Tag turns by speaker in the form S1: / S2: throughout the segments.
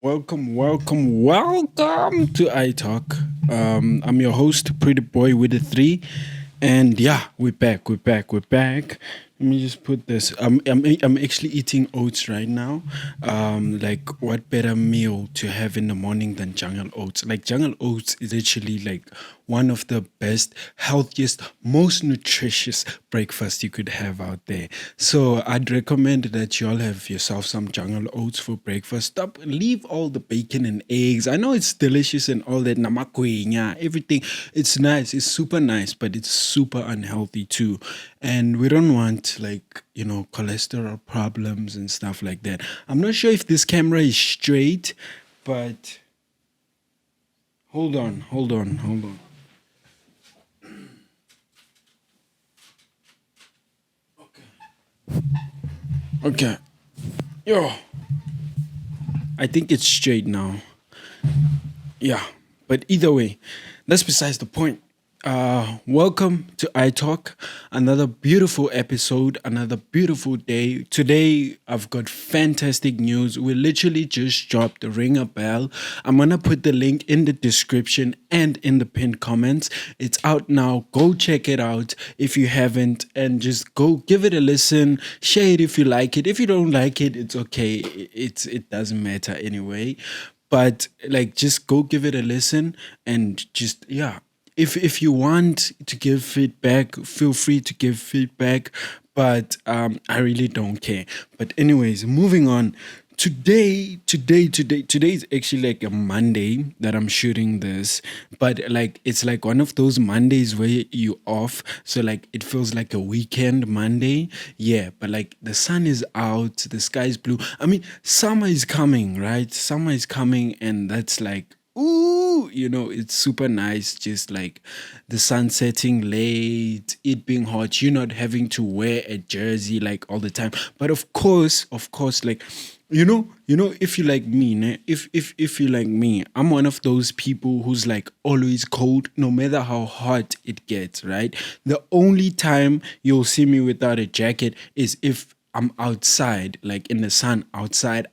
S1: Welcome to iTALK. I'm your host, Pretty Boy with a three, and yeah, we're back. Let me just put this. I'm actually eating oats right now. Like what better meal to have in the morning than Jungle Oats? Like Jungle Oats is actually like one of the best, healthiest, most nutritious breakfast you could have out there. So I'd recommend that you all have yourself some Jungle Oats for breakfast. Leave all the bacon and eggs. I know it's delicious and all that namakwenya, everything. It's nice. It's super nice, but it's super unhealthy too. And we don't want like cholesterol problems and stuff like that. I'm not sure if this camera is straight, but hold on. Okay. Yo, I think it's straight now. Yeah, but either way, that's besides the point. Welcome to iTalk, another beautiful episode, another beautiful day. Today, I've got fantastic news. We literally just dropped the ringer bell. I'm gonna put the link in the description and in the pinned comments. It's out now. Go check it out if you haven't, and just go give it a listen. Share it if you like it. If you don't like it, it's okay. It doesn't matter anyway, but like just go give it a listen and just yeah, if you want to give feedback, feel free to give feedback, but I really don't care. But anyways, moving on. Today is actually like a Monday that I'm shooting this, but like it's like one of those Mondays where you off, so like it feels like a weekend Monday. Yeah, but like the sun is out, the sky is blue. I mean, summer is coming, right? Summer is coming, and that's like ooh, it's super nice. Just like the sun setting late, it being hot, you're not having to wear a jersey like all the time. But of course, like if you like me, ne? If you like me, I'm one of those people who's like always cold, no matter how hot it gets. Right? The only time you'll see me without a jacket is if I'm outside, like in the sun, outside,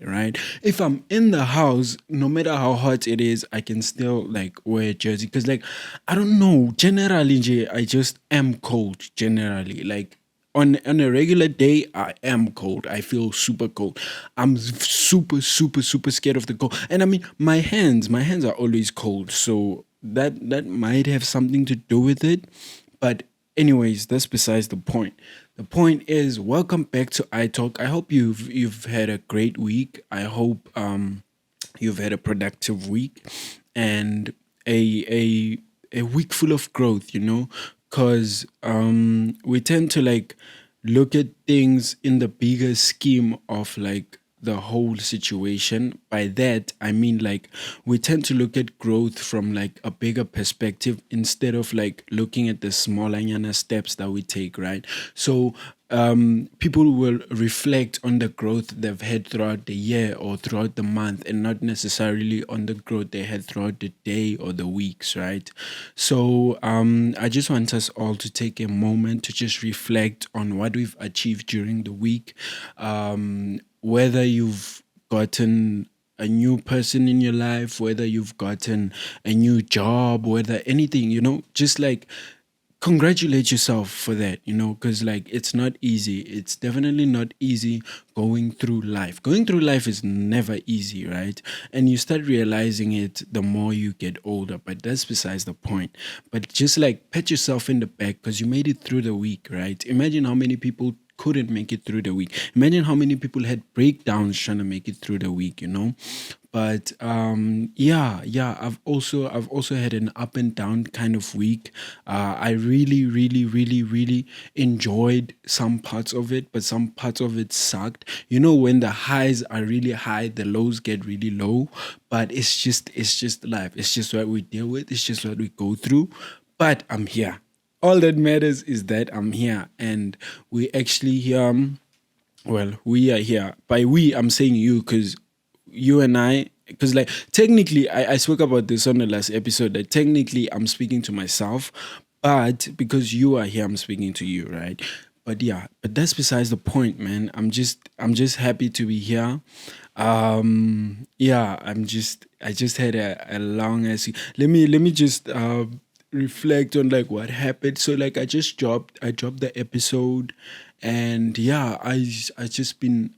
S1: right? If I'm in the house, no matter how hot it is, I can still like wear a jersey. Cause like, I don't know, generally, I just am cold, generally. Like, on a regular day, I am cold. I feel super cold. I'm super scared of the cold. And I mean, my hands are always cold. So that might have something to do with it. But anyways, that's besides the point. The point is, welcome back to iTalk. I hope you've had a great week. I hope you've had a productive week and a week full of growth. Because we tend to like look at things in the bigger scheme of like the whole situation. By that, I mean like we tend to look at growth from like a bigger perspective instead of like looking at the smaller yana steps that we take, right? So people will reflect on the growth they've had throughout the year or throughout the month and not necessarily on the growth they had throughout the day or the weeks, right? So I just want us all to take a moment to just reflect on what we've achieved during the week. Whether you've gotten a new person in your life, whether you've gotten a new job, whether anything, just like congratulate yourself for that, because like it's not easy. It's definitely not easy going through life. Going through life is never easy, right? And you start realizing it the more you get older, but that's besides the point. But just like pat yourself in the back because you made it through the week, right? Imagine how many people couldn't make it through the week. Imagine how many people had breakdowns trying to make it through the week. But yeah, I've also had an up and down kind of week. I really enjoyed some parts of it, but some parts of it sucked. When the highs are really high, the lows get really low. But it's just life. It's just what we deal with. It's just what we go through. But I'm here. All that matters is that I'm here, and we actually here. Well, we are here. By we, I'm saying you because you and I, because like technically, I spoke about this on the last episode that technically I'm speaking to myself, but because you are here, I'm speaking to you, right? But yeah, but that's besides the point, man. I'm just happy to be here. Yeah, I just had a long ass. Let me just reflect on like what happened. So like I dropped the episode, and yeah, I just been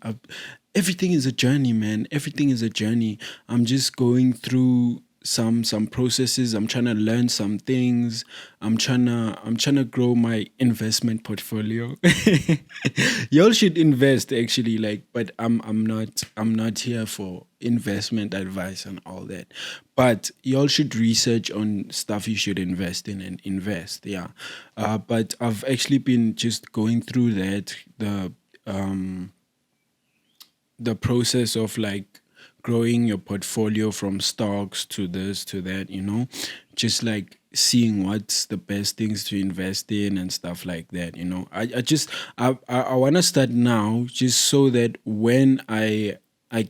S1: everything is a journey, man. Everything is a journey. I'm just going through some processes. I'm trying to learn some things. I'm trying to grow my investment portfolio. Y'all should invest actually, like, but I'm not here for investment advice and all that. But y'all should research on stuff you should invest in and invest. Yeah. But I've actually been just going through that, um the process of like growing your portfolio from stocks to this to that, just like seeing what's the best things to invest in and stuff like that. I want to start now just so that when I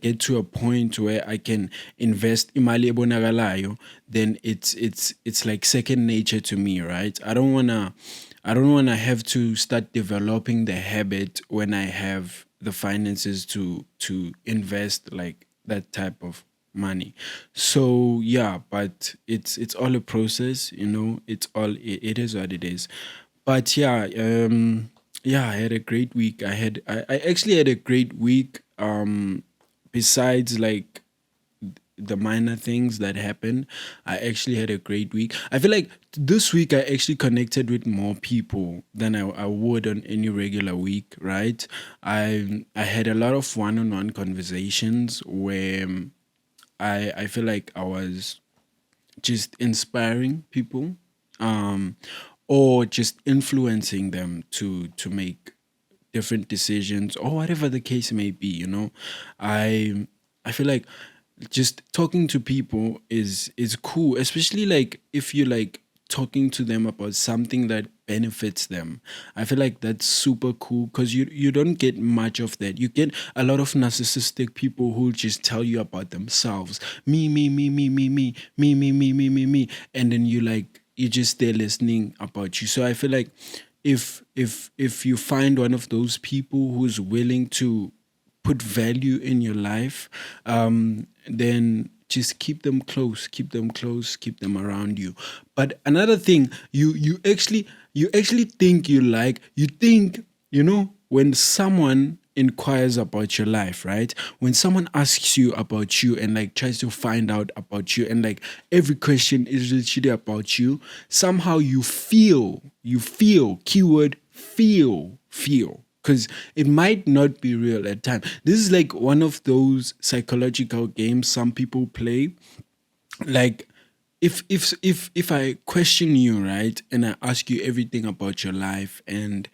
S1: get to a point where I can invest imali ebonakalayo, then it's like second nature to me, right? I don't wanna have to start developing the habit when I have the finances to invest like that type of money. So yeah, but it's all a process, it is what it is. But yeah, I had a great week. I actually had a great week. Besides like the minor things that happened, I actually had a great week. I feel like this week I actually connected with more people than I would on any regular week, right? I had a lot of one-on-one conversations where I feel like I was just inspiring people, um or just influencing them to make different decisions or whatever the case may be. I feel like just talking to people is cool, especially like if you like talking to them about something that benefits them. I feel like that's super cool because you don't get much of that. You get a lot of narcissistic people who just tell you about themselves. Me, and then you just there listening about you. So I feel like if you find one of those people who's willing to put value in your life, then just keep them close, keep them around you. But another thing, you actually think when someone inquires about your life, right? When someone asks you about you and like tries to find out about you, and like every question is literally about you, somehow you feel, keyword feel, because it might not be real at times. This is like one of those psychological games some people play. Like if I question you, right, and I ask you everything about your life, and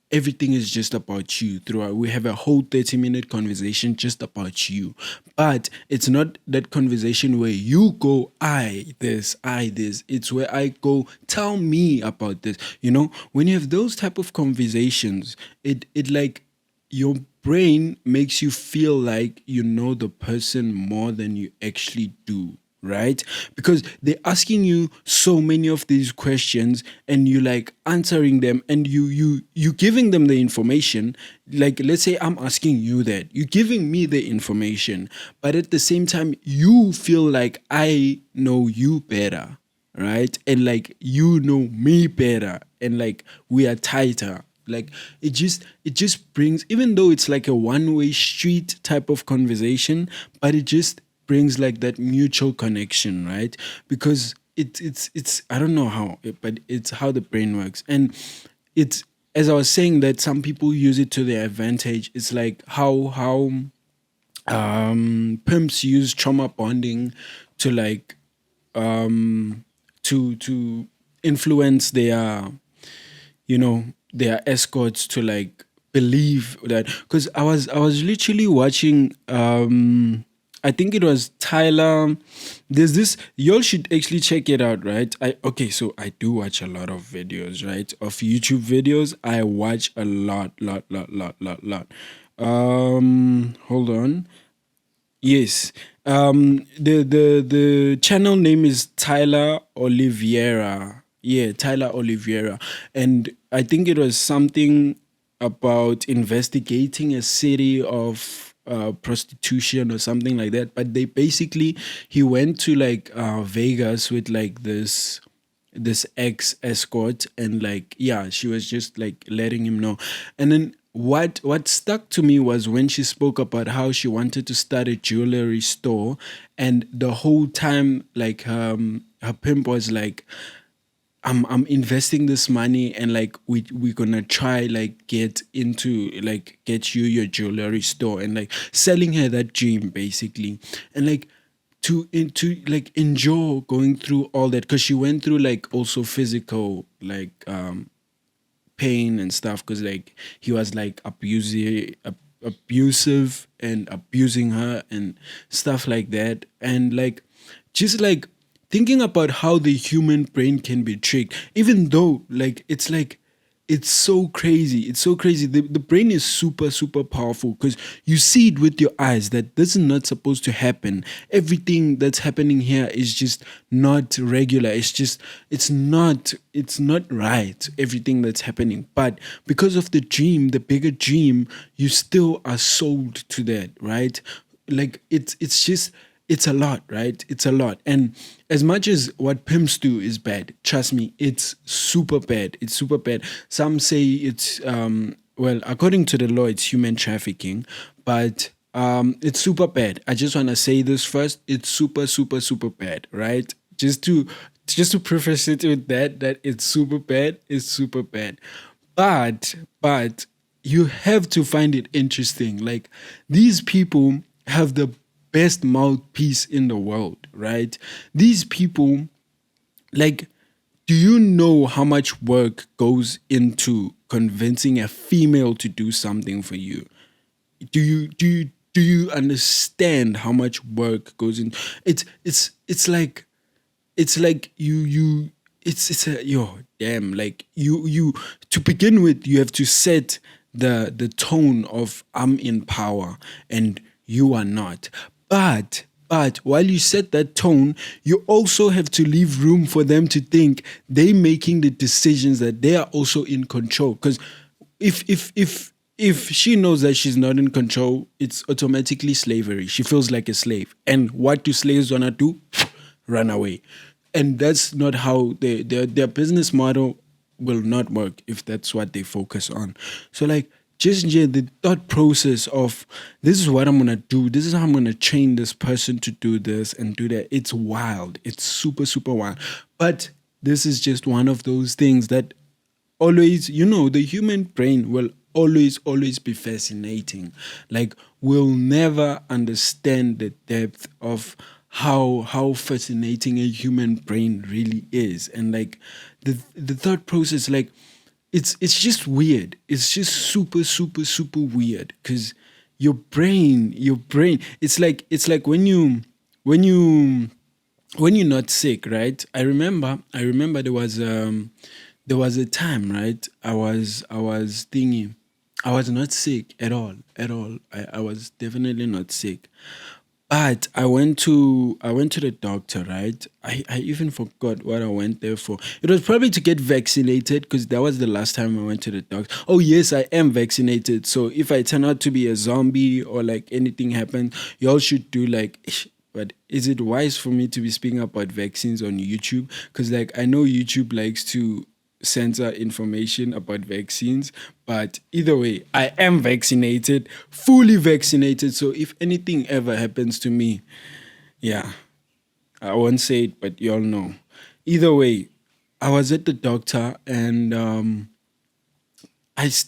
S1: everything is just about you throughout, we have a whole 30-minute conversation just about you, but it's not that conversation where you go I this, it's where I go tell me about this. When you have those type of conversations, it like your brain makes you feel like you know the person more than you actually do, right? Because they're asking you so many of these questions, and you like answering them, and you giving them the information. Like, let's say I'm asking you that, you're giving me the information, but at the same time you feel like I know you better, right? And like you know me better, and like we are tighter. Like it just brings, even though it's like a one-way street type of conversation, but it just brings like that mutual connection, right? Because it's I don't know how, but it's how the brain works. And it's, as I was saying, that some people use it to their advantage. It's like how pimps use trauma bonding to like to influence their escorts to like believe that. Because I was literally watching, I think it was Tyler. There's this, y'all should actually check it out, right? So I do watch a lot of videos, right? Of YouTube videos. I watch a lot. Hold on. Yes. The channel name is Tyler Oliveira. Yeah, Tyler Oliveira. And I think it was something about investigating a city of prostitution or something like that. But they basically, he went to like Vegas with like this ex escort, and like, yeah, she was just like letting him know. And then what stuck to me was when she spoke about how she wanted to start a jewelry store, and the whole time like her pimp was like, I'm investing this money, and like we're gonna try like get into like get you your jewelry store, and like selling her that dream basically. And like to like enjoy going through all that, because she went through like also physical like pain and stuff, because like he was like abusive and abusing her and stuff like that. And like just like thinking about how the human brain can be tricked, even though like it's so crazy. It's so crazy. The brain is super, super powerful, because you see it with your eyes that this is not supposed to happen. Everything that's happening here is just not regular. It's not right, everything that's happening. But because of the dream, the bigger dream, you still are sold to that, right? Like it's just it's a lot, right? It's a lot. And as much as what pimps do is bad, trust me, it's super bad. It's super bad. Some say it's well, according to the law, it's human trafficking, but it's super bad. I just want to say this first. It's super, super, super bad, right? Just to preface it with that it's super bad. It's super bad. But you have to find it interesting. Like, these people have the best mouthpiece in the world, right? These people, like, do you know how much work goes into convincing a female to do something for you? Do you understand how much work goes in? It's like you it's a yo damn, like you to begin with, you have to set the tone of I'm in power and you are not. But while you set that tone, you also have to leave room for them to think they making the decisions, that they are also in control. Because if she knows that she's not in control, it's automatically slavery. She feels like a slave. And what do slaves wanna do? Run away. And that's not how their business model will not work if that's what they focus on. So like, just the thought process of, this is what I'm gonna do, this is how I'm gonna train this person to do this and do that. It's wild. It's super, super wild. But this is just one of those things that always, the human brain will always, always be fascinating. Like, we'll never understand the depth of how fascinating a human brain really is. And like, the thought process, like, it's just weird. It's just super, super, super weird, because your brain, it's like when you're not sick, right? I remember there was a time, right? I was thinking, I was not sick at all, at all. I was definitely not sick. But I went to the doctor, right? I even forgot what I went there for. It was probably to get vaccinated, because that was the last time I went to the doctor. Oh yes, I am vaccinated. So if I turn out to be a zombie or like anything happens, y'all should do like but is it wise for me to be speaking about vaccines on YouTube? Because like, I know YouTube likes to censor information about vaccines, but either way, I am vaccinated, fully vaccinated. So if anything ever happens to me, yeah, I won't say it, but y'all know. Either way, I was at the doctor, and as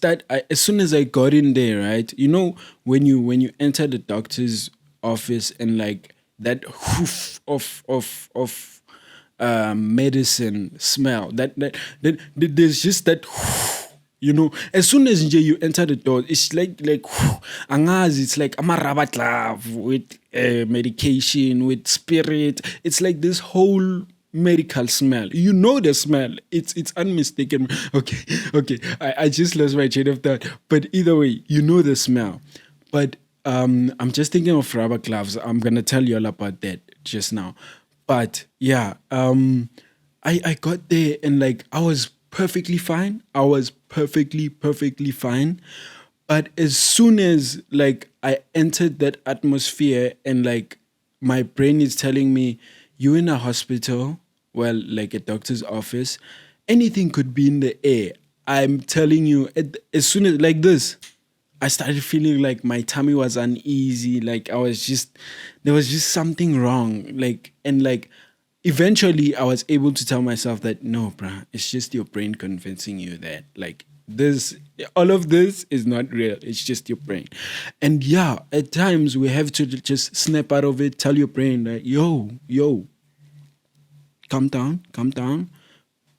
S1: soon as I got in there, right? When you enter the doctor's office, and like that hoof of medicine smell, there's just that, as soon as you enter the door, it's like angazi, it's like I'm a rubber glove with medication, with spirit. It's like this whole medical smell. The smell. It's unmistakable. Okay, okay. I just lost my train of thought. But either way, the smell. But I'm just thinking of rubber gloves. I'm gonna tell you all about that just now. But yeah, I got there, and like, I was perfectly fine. I was perfectly, perfectly fine. But as soon as like I entered that atmosphere and like my brain is telling me you're in a hospital, well, like a doctor's office, anything could be in the air. I'm telling you, as soon as like this, I started feeling like my tummy was uneasy. Like I was just, there was just something wrong. Like, and like eventually I was able to tell myself that no, bruh, it's just your brain convincing you that like this, all of this is not real. It's just your brain. And yeah, at times we have to just snap out of it, tell your brain that, yo, calm down, calm down.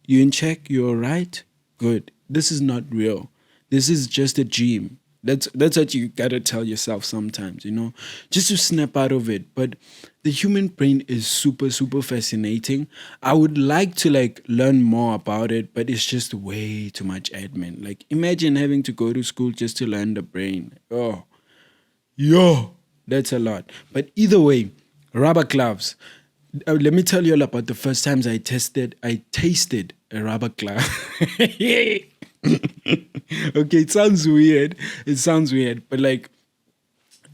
S1: You in check? You all right? Good. This is not real. This is just a dream. That's what you gotta tell yourself sometimes, you know, just to snap out of it. But the human brain is super, super fascinating. I would like to like learn more about it, but it's just way too much admin. Like imagine having to go to school just to learn the brain. Oh, yo, that's a lot. But either way, rubber gloves. Let me tell you all about the first times I tasted a rubber glove. Okay, it sounds weird. It sounds weird, but like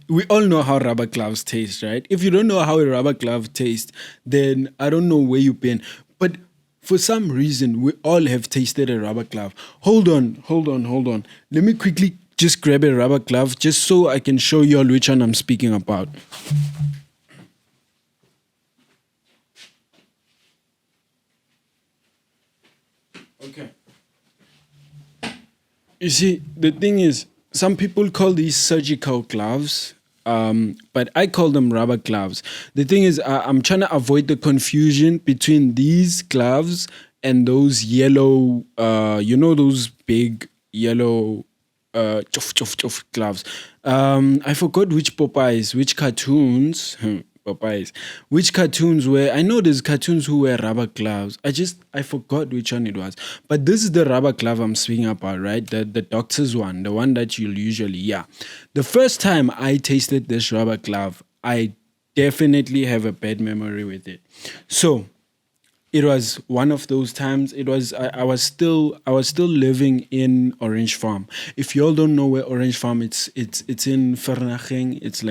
S1: we all know how rubber gloves taste, right? If you don't know how a rubber glove tastes, then I don't know where you've been. But for some reason, we all have tasted a rubber glove. Hold on. Let me quickly just grab a rubber glove just so I can show you all which one I'm speaking about. Okay. You see, the thing is, some people call these surgical gloves, but I call them rubber gloves. The thing is, I'm trying to avoid the confusion between these gloves and those yellow, those big yellow chof gloves. I forgot which Popeyes, which cartoons. Popeyes. Which cartoons were? I know there's cartoons who wear rubber gloves. I forgot which one it was. But this is the rubber glove I'm speaking about, right? The doctor's one, the one that you'll usually, yeah. The first time I tasted this rubber glove, I definitely have a bad memory with it. So it was one of those times. It was I was still living in Orange Farm. If you all don't know where Orange Farm, it's in Vernaching. It's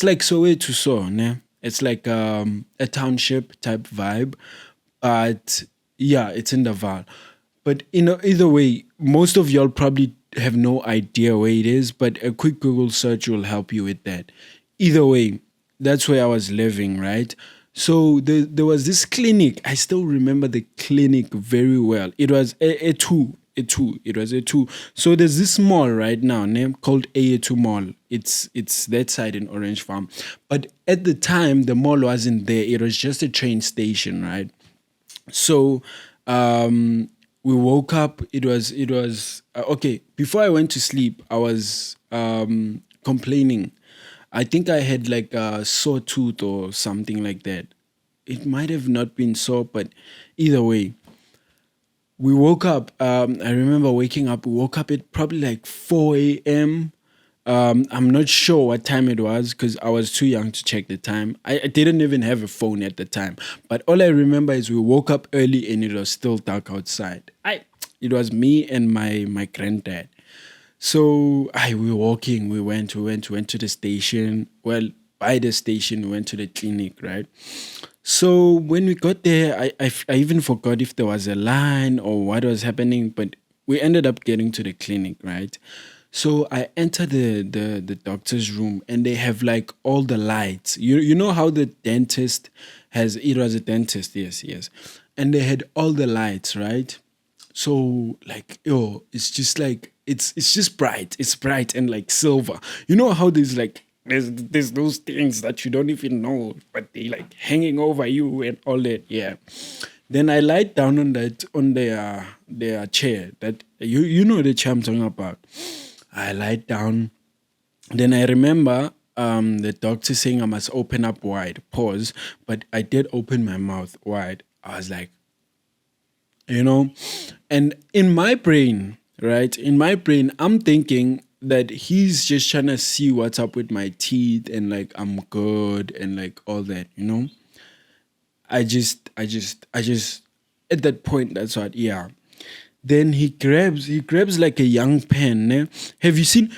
S1: like Soweto, so ne? It's like a township type vibe, but yeah, it's in the Val. But either way, most of y'all probably have no idea where it is, but a quick Google search will help you with that. Either way, that's where I was living, right? So there was this clinic. I still remember the clinic very well. It was a two. A two. It was a two. So there's this mall right now named called A2 Mall. It's that side in Orange Farm. But at the time the mall wasn't there. It was just a train station, right? So we woke up. It was okay. Before I went to sleep, I was complaining. I think I had like a sore tooth or something like that. It might have not been sore, but either way, we woke up. I remember waking up. We woke up at probably like 4 a.m. I'm not sure what time it was because I was too young to check the time. I didn't even have a phone at the time. But all I remember is we woke up early and it was still dark outside. It was me and my granddad. So we were walking. We went to the station. Well, by the station, we went to the clinic, right? So when we got there, I even forgot if there was a line or what was happening, but we ended up getting to the clinic, right? So I entered the doctor's room and they have like all the lights. You know how the dentist has, it was a dentist, yes, yes. And they had all the lights, right? So like yo, it's just like it's just bright. It's bright and like silver. You know how there's those things that you don't even know, but they like hanging over you and all that. Yeah. Then I lied down on that on their chair. That you know the chair I'm talking about. I lied down. Then I remember the doctor saying I must open up wide. Pause. But I did open my mouth wide. I was like, you know, and in my brain, right, in my brain I'm thinking that he's just trying to see what's up with my teeth and like I'm good and like all that, you know. I just at that point, that's what, yeah. Then he grabs like a young pen. Ne? Have you seen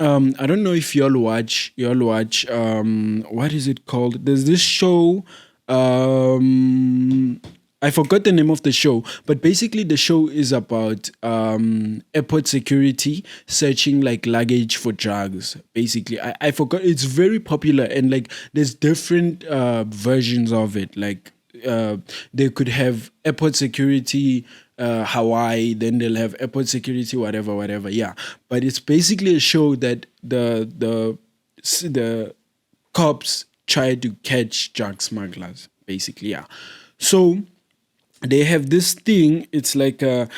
S1: I don't know if y'all watch what is it called? There's this show, I forgot the name of the show, but basically the show is about airport security searching like luggage for drugs. Basically, I forgot. It's very popular, and like there's different versions of it. Like they could have airport security Hawaii, then they'll have airport security, whatever, whatever. Yeah, but it's basically a show that the cops try to catch drug smugglers. Basically, yeah. So they have this thing. It's like a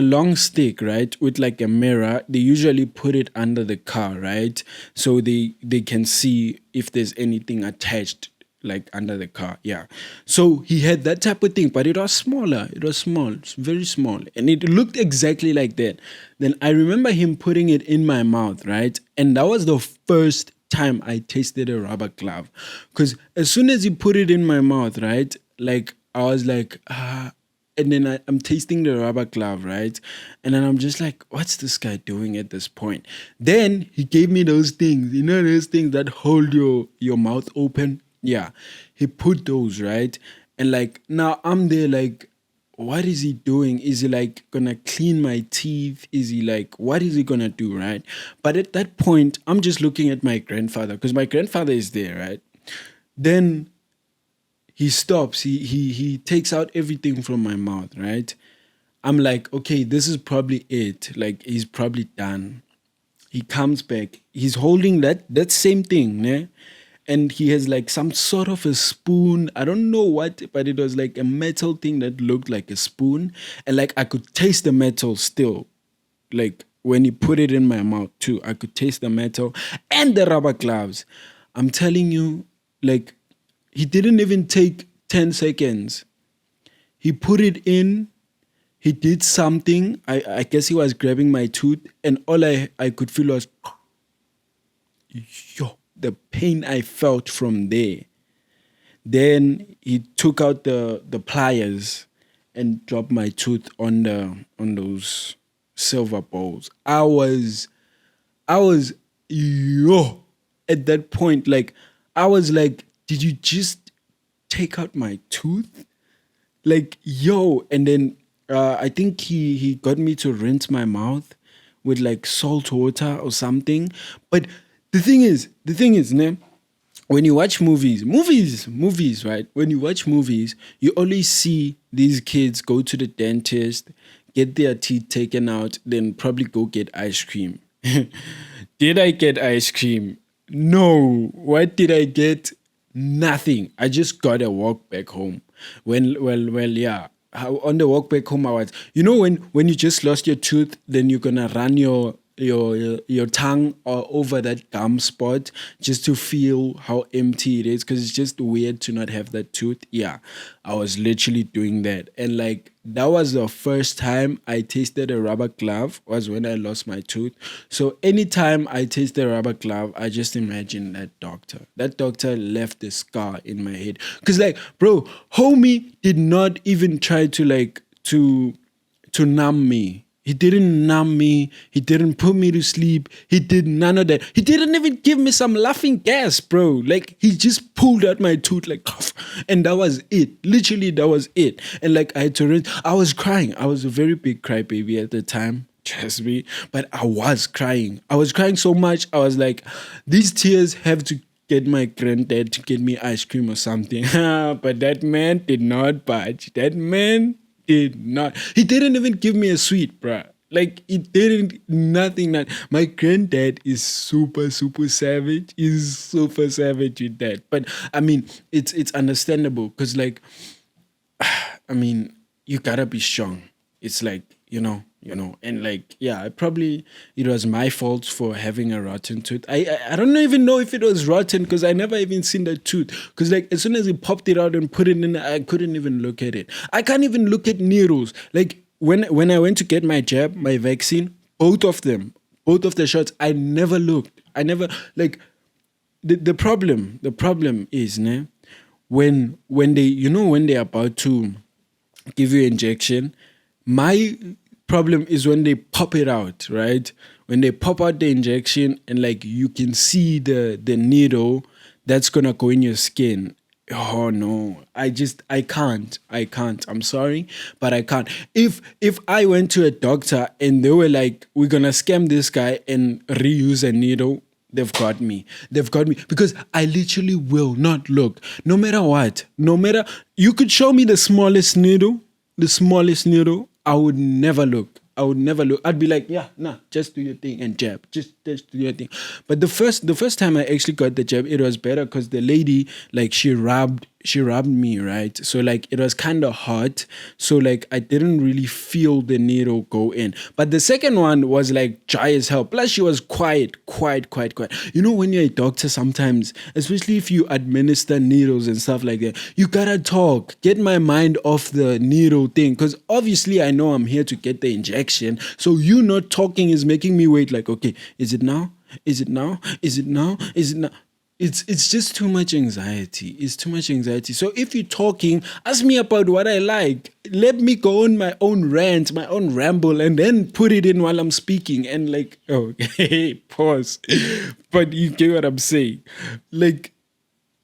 S1: long stick, right, with like a mirror. They usually put it under the car, right, so they can see if there's anything attached like under the car. Yeah, so he had that type of thing, but it was smaller. It was small. It's very small, and it looked exactly like that. Then I remember him putting it in my mouth, right, and that was the first time I tasted a rubber glove, because as soon as he put it in my mouth, right, like I was like, and then I'm tasting the rubber glove, right? And then I'm just like, what's this guy doing at this point? Then he gave me those things, those things that hold your mouth open. Yeah, he put those, right? And like now I'm there, like, what is he doing? Is he like gonna clean my teeth? Is he like, what is he gonna do, right? But at that point, I'm just looking at my grandfather because my grandfather is there, right? Then he stops. He takes out everything from my mouth, right? I'm like, okay, this is probably it. Like he's probably done. He comes back. He's holding that same thing, ne? And he has like some sort of a spoon. I don't know what, but it was like a metal thing that looked like a spoon. And like I could taste the metal still. Like when he put it in my mouth too, I could taste the metal and the rubber gloves. I'm telling you, like he didn't even take 10 seconds. He put it in, he did something. I guess he was grabbing my tooth, and all I could feel was, yo, the pain I felt from there. Then he took out the pliers and dropped my tooth on those silver bowls. I was yo at that point, like I was like, did you just take out my tooth? Like yo. And then I think he got me to rinse my mouth with like salt water or something. But the thing is, ne, when you watch movies, right? When you watch movies, you always see these kids go to the dentist, get their teeth taken out, then probably go get ice cream. Did I get ice cream? No. What did I get? Nothing. I just got a walk back home. Well, yeah. On the walk back home, I was, when you just lost your tooth, then you're gonna run your tongue over that gum spot just to feel how empty it is, because it's just weird to not have that tooth. Yeah, I was literally doing that, and like that was the first time I tasted a rubber glove, was when I lost my tooth. So anytime I taste a rubber glove, I just imagine that doctor left a scar in my head, because like, bro, homie did not even try to like to numb me. He didn't numb me. He didn't put me to sleep. He did none of that. He didn't even give me some laughing gas, bro. Like he just pulled out my tooth like, and that was it. Literally, that was it. And like I had to rinse. I was crying. I was a very big crybaby at the time. Trust me. But I was crying. I was crying so much. I was like, these tears have to get my granddad to get me ice cream or something. But that man did not budge. That man did not. He didn't even give me a sweet, bruh. Like he didn't nothing. Not my granddad is super super savage. He's super savage with that. But I mean, it's understandable because like I mean, you gotta be strong. It's like, and like, yeah, it was my fault for having a rotten tooth. I don't even know if it was rotten because I never even seen the tooth. Because like as soon as he popped it out and put it in, I couldn't even look at it. I can't even look at needles. Like when I went to get my jab, my vaccine, both of the shots, I never looked. I never like the problem is, ne, when they when they're about to give you injection, My problem is when they pop it out, right? When they pop out the injection and like you can see the needle that's gonna go in your skin. Oh no, I can't. I'm sorry, but I can't. If I went to a doctor and they were like, we're gonna scam this guy and reuse a needle, they've got me. They've got me because I literally will not look. No matter what, no matter you could show me the smallest needle, I would never look. I would never look. I'd be like, yeah, nah, just do your thing and jab. Just do your thing. But the first time I actually got the jab, it was better because the lady, like, she rubbed me, right? So like it was kind of hot. So like I didn't really feel the needle go in. But the second one was like dry as hell. Plus she was quiet. You know, when you're a doctor sometimes, especially if you administer needles and stuff like that, you gotta talk. Get my mind off the needle thing. Because obviously I know I'm here to get the injection. So you not talking is making me wait like, okay, is it now? Is it now? Is it now? Is it now? It's just too much anxiety. It's too much anxiety. So if you're talking, ask me about what I like. Let me go on my own rant, my own ramble, and then put it in while I'm speaking. And like, oh, hey, pause. But you get what I'm saying. Like,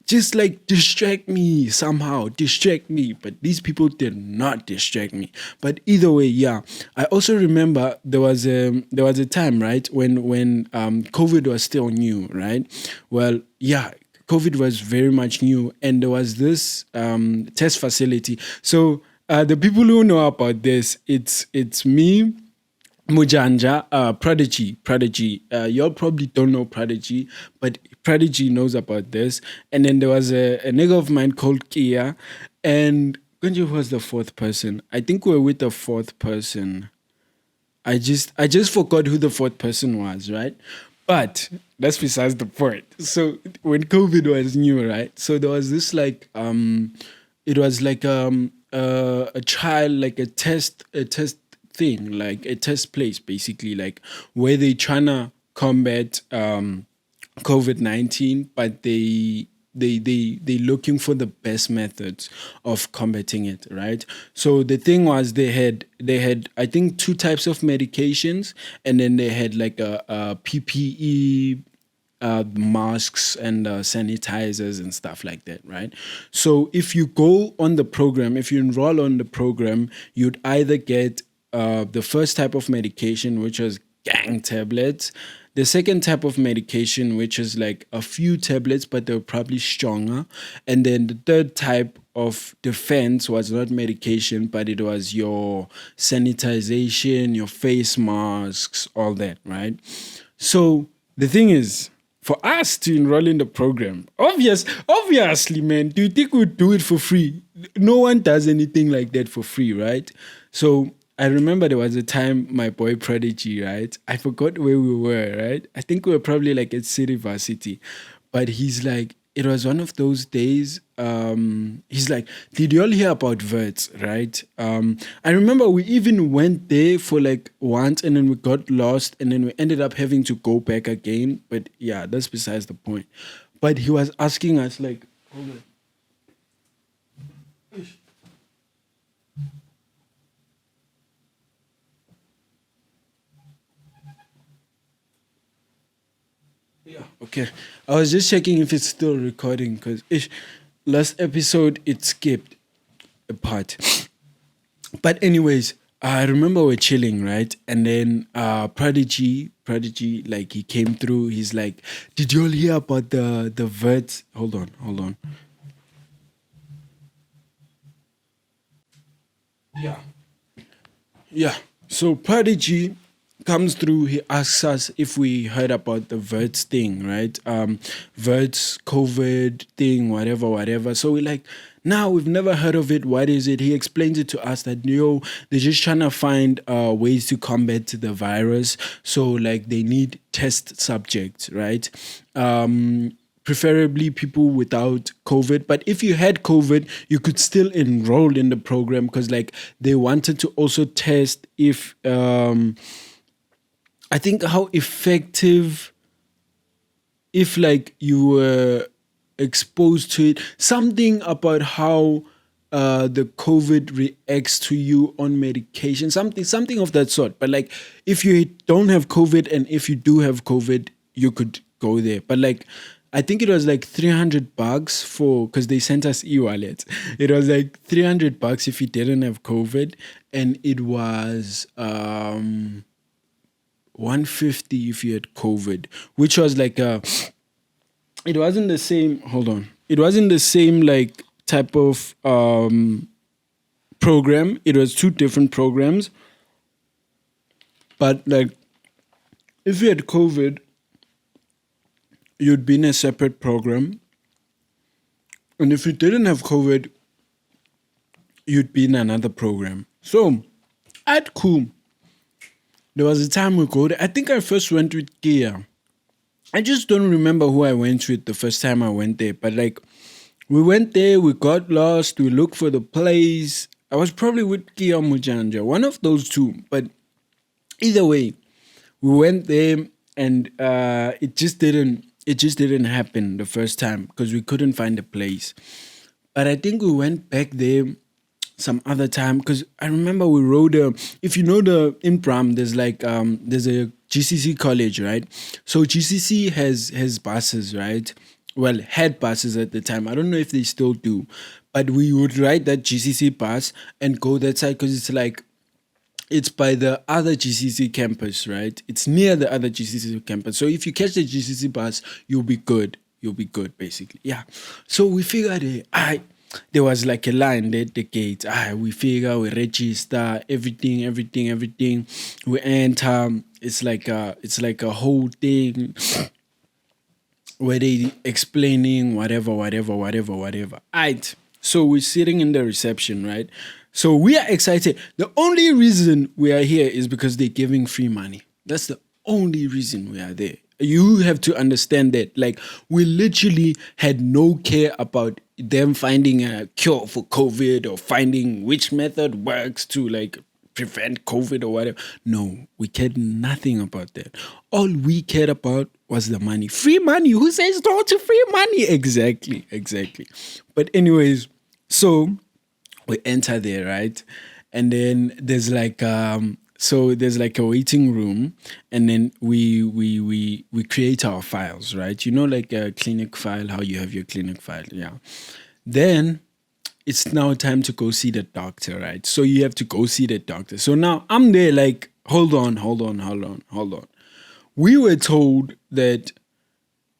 S1: just like distract me somehow, distract me. But these people did not distract me. But either way, yeah. I also remember there was a time, right, when COVID was still new, right? Well, yeah, COVID was very much new, and there was this test facility. So the people who know about this, it's me, Mujanja, Prodigy. Y'all probably don't know Prodigy, but Prodigy knows about this. And then there was a nigga of mine called Kia, and Gunju was the fourth person. I think we were with the fourth person. I just forgot who the fourth person was, right? But that's besides the point. So when COVID was new, right? So there was this like it was like a trial, like a test thing, like a test place basically, like where they trying to combat COVID-19, but they looking for the best methods of combating it, right? So the thing was they had I think two types of medications, and then they had like a PPE, masks and sanitizers and stuff like that, right? So if you go on the program, if you enroll on the program, you'd either get the first type of medication, which was gang tablets. The second type of medication, which is like a few tablets, but they're probably stronger. And then the third type of defense was not medication, but it was your sanitization, your face masks, all that, right? So the thing is, for us to enroll in the program, obviously, man, do you think we'd do it for free? No one does anything like that for free, right? So I remember there was a time my boy Prodigy, right? I forgot where we were, right? I think we were probably like at City Varsity. But he's like, it was one of those days. He's like, did you all hear about Verts, right? I remember we even went there for like once and then we got lost and then we ended up having to go back again. But yeah, that's besides the point. But he was asking us like, hold on. Yeah. Okay. I was just checking if it's still recording because last episode it skipped a part. But anyways, I remember we're chilling, right? And then Prodigy, like he came through. He's like, "Did you all hear about the verts?" Hold on. Yeah. Yeah. So Prodigy comes through. He asks us if we heard about the Verts thing, right? Verts COVID thing, whatever. So we're like, nah, we've never heard of it. What is it? He explains it to us that they're just trying to find ways to combat the virus. So like they need test subjects, right? Preferably people without COVID. But if you had COVID, you could still enroll in the program because like they wanted to also test if I think how effective if like you were exposed to it, something about how the COVID reacts to you on medication, something of that sort. But like, if you don't have COVID and if you do have COVID, you could go there. But like, I think it was like $300 for, because they sent us e-wallets. It was like $300 if you didn't have COVID, and it was 150 if you had COVID, which was like it wasn't the same. Hold on, it wasn't the same like type of program. It was two different programs, but like if you had COVID, you'd be in a separate program, and if you didn't have COVID, you'd be in another program. So, at cool. There was a time we go there. I think I first went with Kia. I just don't remember who I went with the first time I went there. But like, we went there, we got lost, we looked for the place. I was probably with Kia Mujanja, one of those two. But either way, we went there, and it just didn't happen the first time because we couldn't find a place. But I think we went back there some other time because I remember we rode if you know the in Bram, there's like there's a GCC college, right? So GCC has buses, right? Well, had buses at the time. I don't know if they still do, but we would ride that GCC bus and go that side because it's like it's by the other GCC campus, right? It's near the other GCC campus. So if you catch the GCC bus, you'll be good. You'll be good, basically. Yeah. So we figured, there was like a line at the gate. We figure, we register, everything. We enter. It's like a whole thing where they explaining whatever. Right. So we're sitting in the reception, right? So we are excited. The only reason we are here is because they're giving free money. That's the only reason we are there. You have to understand that. Like, we literally had no care about them finding a cure for COVID or finding which method works to like prevent COVID or whatever. No, we cared nothing about that. All we cared about was the money. Free money. Who says no to free money? Exactly. But anyways, so we enter there, right? And then there's like a waiting room, and then we create our files, right? You know, like a clinic file, how you have your clinic file, yeah. Then it's now time to go see the doctor, right? So you have to go see the doctor. So now I'm there like, hold on. We were told that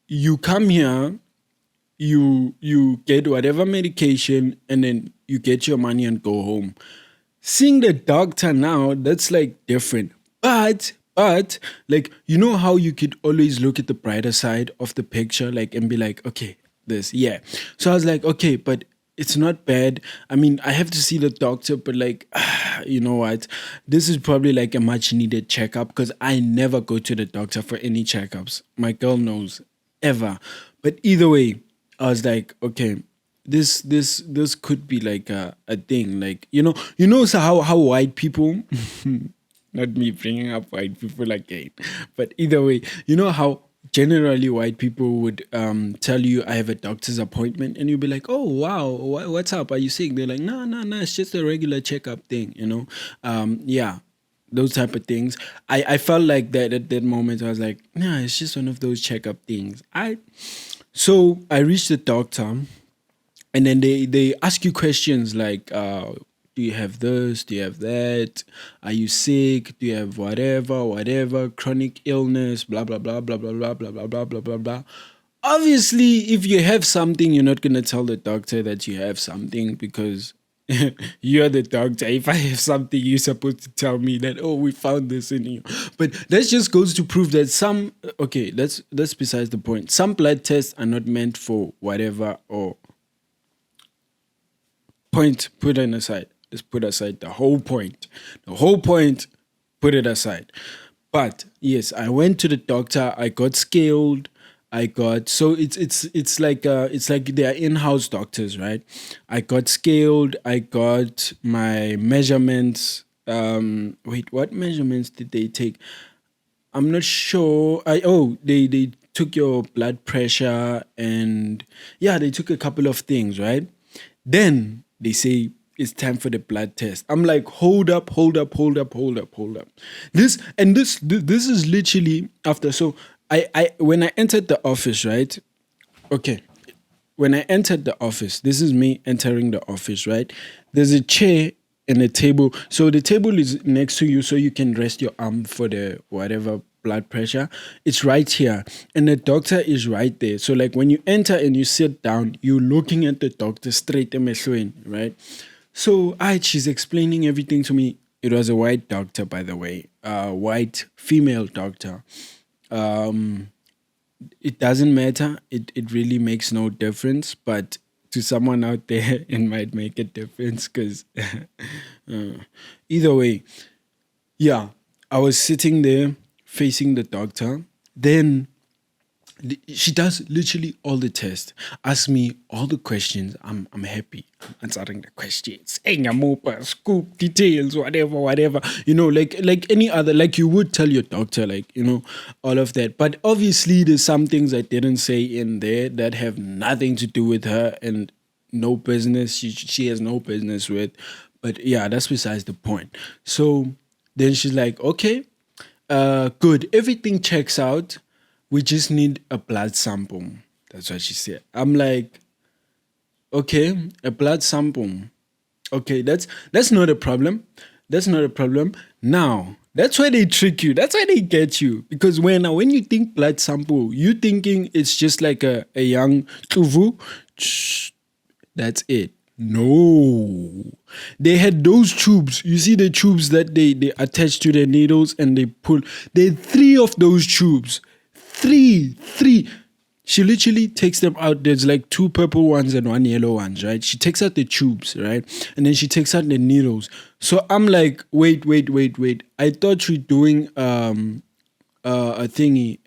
S1: you come here, you get whatever medication, and then you get your money and go home. Seeing the doctor now, that's like different. But like, you know how you could always look at the brighter side of the picture, like, and be like, okay, this, yeah. So I was like, okay, but it's not bad. I mean, I have to see the doctor, but like, you know what? This is probably like a much needed checkup because I never go to the doctor for any checkups. My girl knows, ever. But either way, I was like, okay, this could be like a thing. Like, so how white people, not me bringing up white people again, but either way, you know how generally white people would tell you, I have a doctor's appointment, and you'll be like, oh wow, what's up, are you sick? They're like, no, it's just a regular checkup thing, yeah, those type of things. I felt like that at that moment. I was like, nah, it's just one of those checkup things. So I reached the doctor, and then they ask you questions like, do you have this? Do you have that? Are you sick? Do you have whatever, chronic illness, blah, blah, blah, blah, blah, blah, blah, blah, blah, blah, blah, blah. Obviously, if you have something, you're not going to tell the doctor that you have something because you're the doctor. If I have something, you're supposed to tell me that, oh, we found this in you. But that just goes to prove that that's besides the point. Some blood tests are not meant for whatever or point, put it aside. Just put aside the whole point. Put it aside. But yes, I went to the doctor. I got scaled. It's like they are in-house doctors, right? I got scaled. I got my measurements. Wait, what measurements did they take? I'm not sure. They took your blood pressure, and yeah, they took a couple of things, right? Then they say it's time for the blood test. I'm like, hold up, hold up, hold up, hold up, hold up. This is literally after. So I when I entered the office, right? Okay. When I entered the office, this is me entering the office, right? There's a chair and a table. So the table is next to you so you can rest your arm for the whatever blood pressure. It's right here. And the doctor is right there. So like when you enter and you sit down, you're looking at the doctor straight emehlweni, right? So she's explaining everything to me. It was a white doctor, by the way, white female doctor. It doesn't matter. It really makes no difference. But to someone out there, it might make a difference because either way, yeah, I was sitting there facing the doctor. Then she does literally all the tests, asks me all the questions. I'm happy. I'm answering the questions. Scoop details, whatever, whatever. Like any other, like you would tell your doctor, like, all of that. But obviously there's some things I didn't say in there that have nothing to do with her and no business. She has no business with. But yeah, that's besides the point. So then she's like, okay, good. Everything checks out. We just need a blood sample. That's what she said. I'm like, okay, a blood sample. Okay, that's not a problem. That's not a problem. Now, that's why they trick you. That's why they get you. Because when you think blood sample, you thinking it's just like a young tuvu. That's it. No. They had those tubes. You see the tubes that they attach to the needles and they pull. There are three of those tubes. Three. She literally takes them out. There's like two purple ones and one yellow ones, right? She takes out the tubes, right? And then she takes out the needles. So I'm like, wait. I thought you're doing a thingy,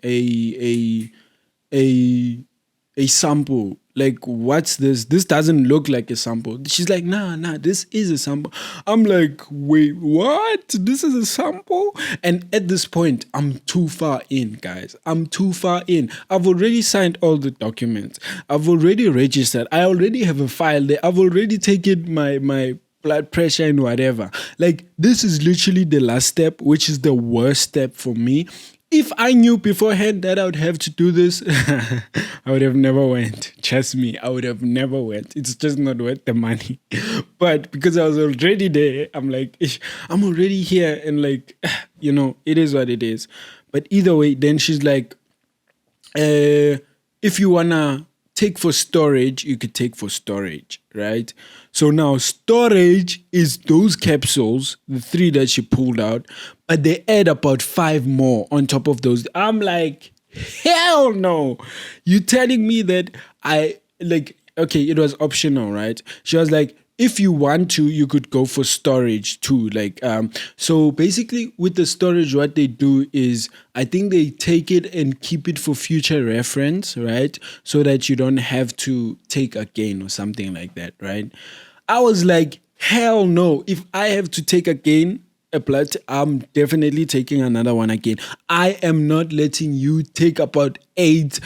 S1: a sample. Like, what's this? This doesn't look like a sample. She's like, nah, this is a sample. I'm like, wait, what? This is a sample? And at this point, I'm too far in, guys. I'm too far in. I've already signed all the documents. I've already registered. I already have a file there. I've already taken my blood pressure and whatever. Like, this is literally the last step, which is the worst step for me. If I knew beforehand that I would have to do this, I would have never went. Trust me, I would have never went. It's just not worth the money. But because I was already there, I'm like, I'm already here. And like, it is what it is. But either way, then she's like, if you want to take for storage, you could take for storage, right? So now storage is those capsules, the three that she pulled out, but they add about 5 more on top of those. I'm like, hell no. You telling me that okay, it was optional, right? She was like, if you want to, you could go for storage too. So basically with the storage, what they do is I think they take it and keep it for future reference, right? So that you don't have to take again or something like that, right? I was like, hell no. If I have to take again a blood, I'm definitely taking another one again. I am not letting you take about eight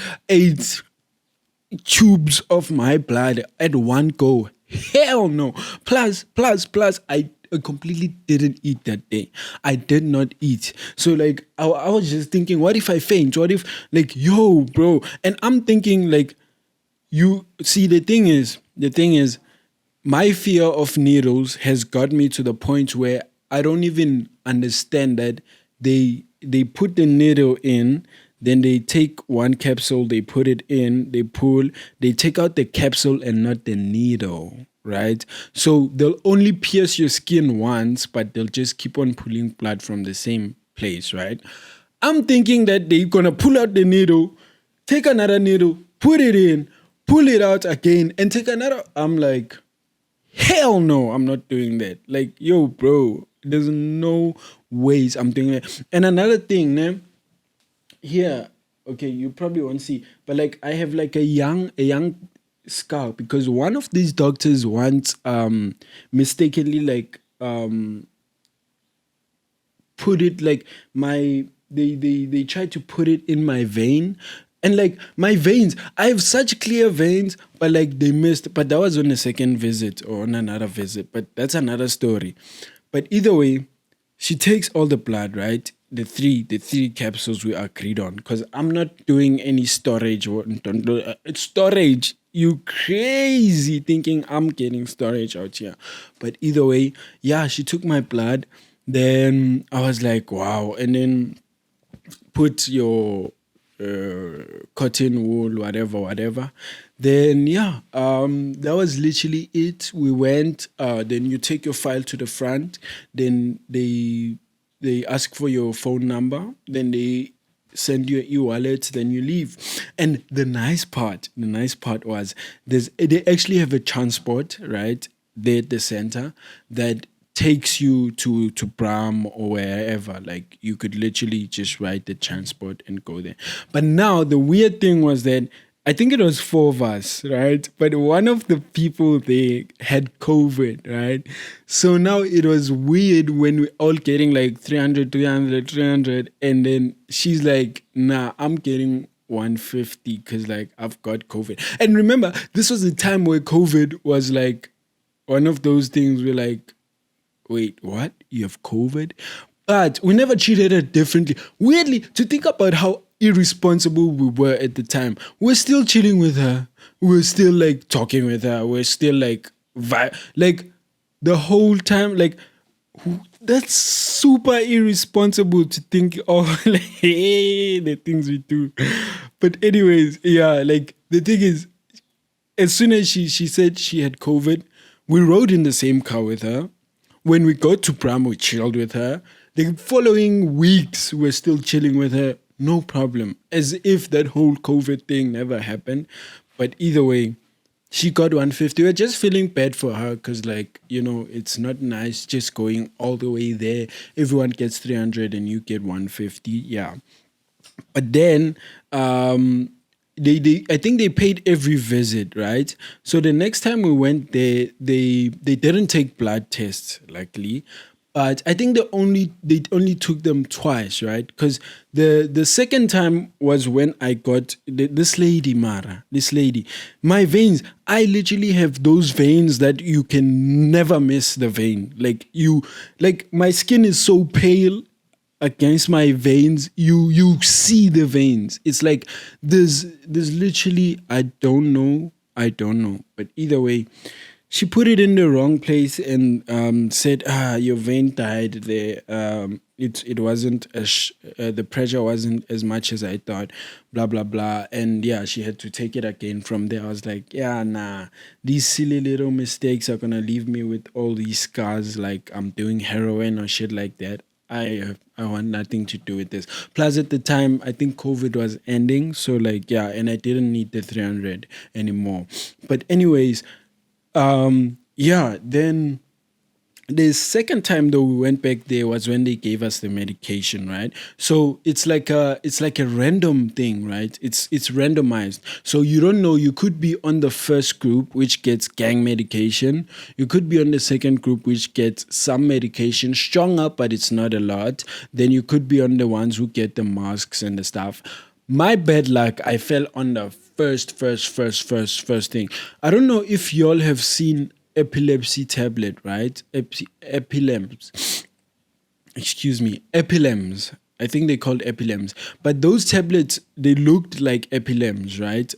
S1: tubes of my blood at one go. Hell no. Plus, I completely didn't eat that day. I did not eat. So like, I was just thinking, what if I faint? What if like, yo, bro? And I'm thinking like, you see, the thing is, my fear of needles has got me to the point where I don't even understand that they put the needle in, then they take one capsule, they put it in, they pull, they take out the capsule and not the needle, right? So they'll only pierce your skin once, but they'll just keep on pulling blood from the same place, right? I'm thinking that they're gonna pull out the needle, take another needle, put it in, pull it out again, and take another. I'm like, hell no, I'm not doing that. Like, yo, bro, there's no ways I'm doing that. And another thing, man, here, okay, you probably won't see, but like I have like a young scar because one of these doctors once mistakenly like put it like they tried to put it in my vein And like my veins, I have such clear veins, but like they missed. But that was on a second visit or on another visit, but that's another story. But either way, she takes all the blood, right? The three capsules we agreed on. Because I'm not doing any storage or it's storage. You crazy thinking I'm getting storage out here. But either way, yeah, she took my blood. Then I was like, wow. And then put your cotton wool, whatever. Then yeah, that was literally it. We went. Then you take your file to the front. Then they ask for your phone number. Then they send you an e-wallet. Then you leave. And the nice part was they actually have a transport right there at the center that takes you to Bram or wherever. Like you could literally just ride the transport and go there. But now the weird thing was that I think it was four of us, right? But one of the people they had COVID, right? So now it was weird when we all getting like 300, 300, 300, and then she's like, nah, I'm getting 150 because like I've got COVID. And remember, this was the time where COVID was like one of those things where like, wait, what? You have COVID? But we never treated her differently. Weirdly, to think about how irresponsible we were at the time, we're still chilling with her. We're still like talking with her. We're still like, like the whole time, like, that's super irresponsible to think of like, the things we do. But, anyways, yeah, like the thing is, as soon as she said she had COVID, we rode in the same car with her. When we got to Pram, we chilled with her. The following weeks, we're still chilling with her, no problem, as if that whole COVID thing never happened. But either way, she got 150. We're just feeling bad for her because, like, it's not nice just going all the way there. Everyone gets 300 and you get 150. Yeah. But then they I think they paid every visit, right? So the next time we went there, they didn't take blood tests, luckily. But I think they only took them twice, right? Because the second time was when I got this lady, Mara, this lady, my veins. I literally have those veins that you can never miss the vein. Like my skin is so pale against my veins. You see the veins. It's like there's literally, I don't know, but either way, she put it in the wrong place and said, your vein died there. It wasn't the pressure wasn't as much as I thought, blah blah blah. And yeah, she had to take it again from there. I was like, yeah, nah, these silly little mistakes are gonna leave me with all these scars, like I'm doing heroin or shit like that. I want nothing to do with this. Plus, at the time, I think COVID was ending, so like yeah, and I didn't need the 300 anymore. But anyways, yeah, then the second time though we went back there was when they gave us the medication, right? So it's like a random thing, right? It's randomized. So you don't know, you could be on the first group which gets gang medication. You could be on the second group which gets some medication, stronger, but it's not a lot. Then you could be on the ones who get the masks and the stuff. My bad luck, I fell on the first thing. I don't know if y'all have seen epilepsy tablet, right? Epilems. Excuse me, epilems. I think they called epilems. But those tablets, they looked like epilems, right?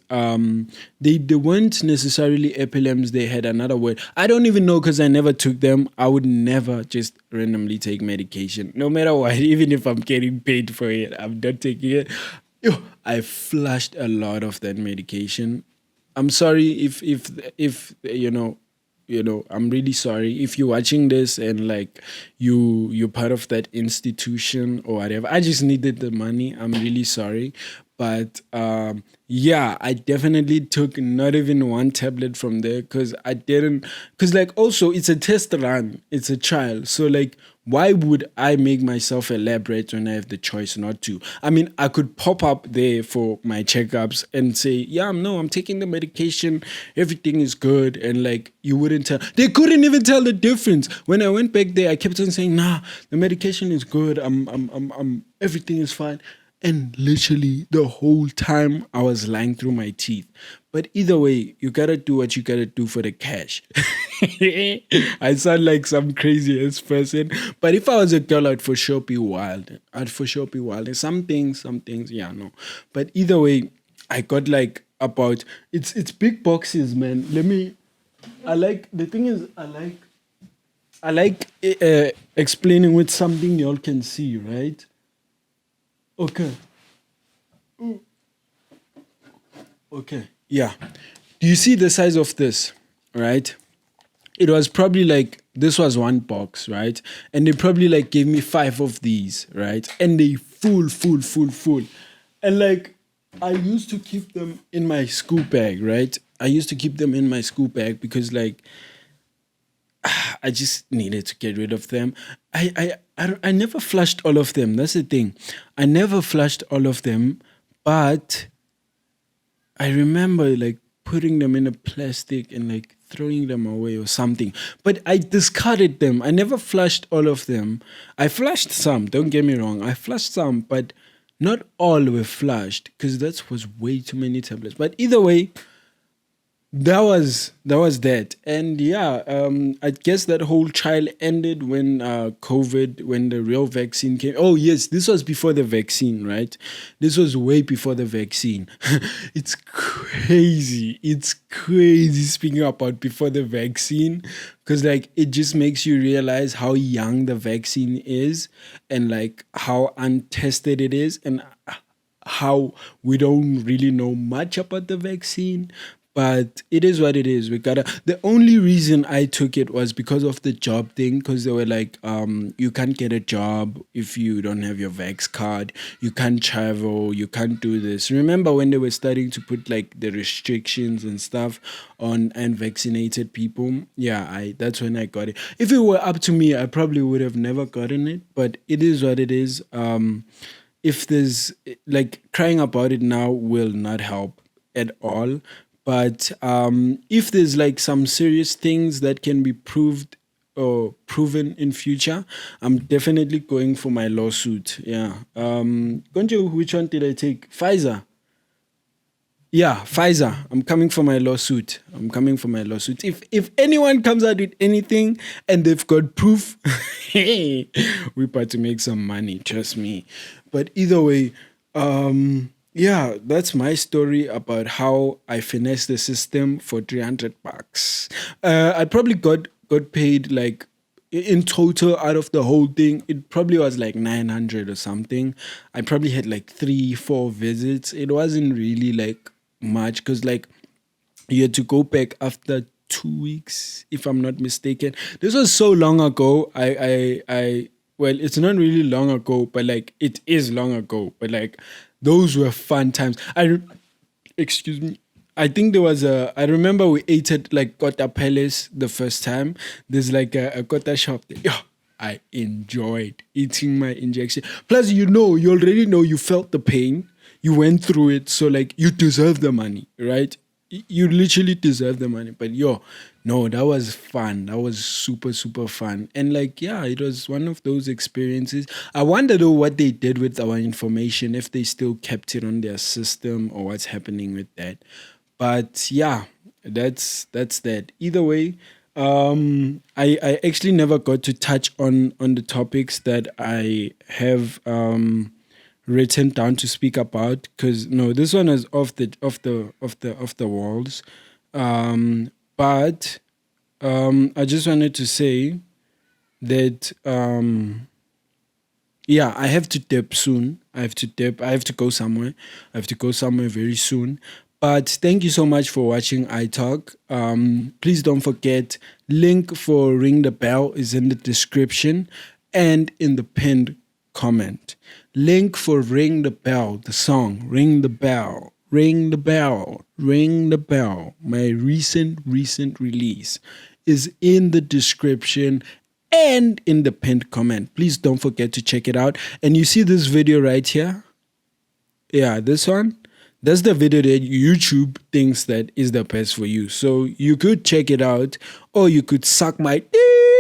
S1: They weren't necessarily epilems. They had another word. I don't even know because I never took them. I would never just randomly take medication, no matter what. Even if I'm getting paid for it, I'm not taking it. Yo, I flushed a lot of that medication. I'm sorry if I'm really sorry if you're watching this and like you're part of that institution or whatever. I just needed the money. I'm really sorry. But yeah, I definitely took not even one tablet from there because I didn't. Because, like, also, it's a test run, it's a trial. So, like, why would I make myself elaborate when I have the choice not to? I mean, I could pop up there for my checkups and say, yeah, no, I'm taking the medication, everything is good. And, like, you wouldn't tell. They couldn't even tell the difference. When I went back there, I kept on saying, nah, the medication is good. Everything is fine. And literally the whole time I was lying through my teeth. But either way, you gotta do what you gotta do for the cash. I sound like some crazy ass person. But if I was a girl, I'd for sure be wild. I'd for sure be wild. And some things, yeah, no. But either way, I got like about it's big boxes, man. I like the thing is I like explaining with something y'all can see, right? Okay. Okay. Yeah. Do you see the size of this? Right? It was probably like this was one box, right? And they probably like gave me five of these, right? And they full. And like I used to keep them in my school bag, right? I used to keep them in my school bag because like I just needed to get rid of them. I never flushed all of them. That's the thing. I never flushed all of them, but I remember like putting them in a plastic and like throwing them away or something. But I discarded them. I never flushed all of them. I flushed some, don't get me wrong. I flushed some, but not all were flushed because that was way too many tablets. But either way, that was that. And yeah, I guess that whole trial ended when COVID, when the real vaccine came. Oh yes, this was before the vaccine, right? This was way before the vaccine. It's crazy speaking about before the vaccine, because like it just makes you realize how young the vaccine is, and like how untested it is, and how we don't really know much about the vaccine. But it is what it is. We gotta. The only reason I took it was because of the job thing. Because they were like, you can't get a job if you don't have your Vax card. You can't travel. You can't do this. Remember when they were starting to put like the restrictions and stuff on unvaccinated people? Yeah, I. That's when I got it. If it were up to me, I probably would have never gotten it. But it is what it is. If there's like crying about it now will not help at all. But if there's like some serious things that can be proved or proven in future, I'm definitely going for my lawsuit. Yeah. Gonjo, which one did I take? Pfizer. Yeah, Pfizer. I'm coming for my lawsuit. I'm coming for my lawsuit. If anyone comes out with anything and they've got proof, hey, we're about to make some money. Trust me. But either way, yeah, that's my story about how I finessed the system for $300. I probably got paid like in total out of the whole thing. It probably was like 900 or something. I probably had like 3-4 visits. It wasn't really like much because like you had to go back after 2 weeks, if I'm not mistaken. This was so long ago. I well, it's not really long ago, but like it is long ago. But like those were fun times. Excuse me. I think there was I remember we ate at like Kota Palace the first time. There's like a Kota shop there. Yeah, I enjoyed eating my injection. Plus, you already know you felt the pain. You went through it. So like you deserve the money, right? You literally deserve the money. But yo, no, that was fun. That was super fun. And like, yeah, it was one of those experiences. I wonder though what they did with our information, if they still kept it on their system or what's happening with that. But yeah, that's that. Either way, I actually never got to touch on the topics that I have written down to speak about, because no, this one is off the walls. But I just wanted to say that yeah, I have to dip soon. I have to dip. I have to go somewhere. I have to go somewhere very soon. But thank you so much for watching iTalk. Please don't forget, link for Ring the Bell is in the description and in the pinned comment. Link for Ring the Bell, the song, Ring the Bell, Ring the Bell, Ring the Bell. My recent release is in the description and in the pinned comment. Please don't forget to check it out. And you see this video right here? Yeah, this one. That's the video that YouTube thinks that is the best for you. So you could check it out, or you could suck my dick.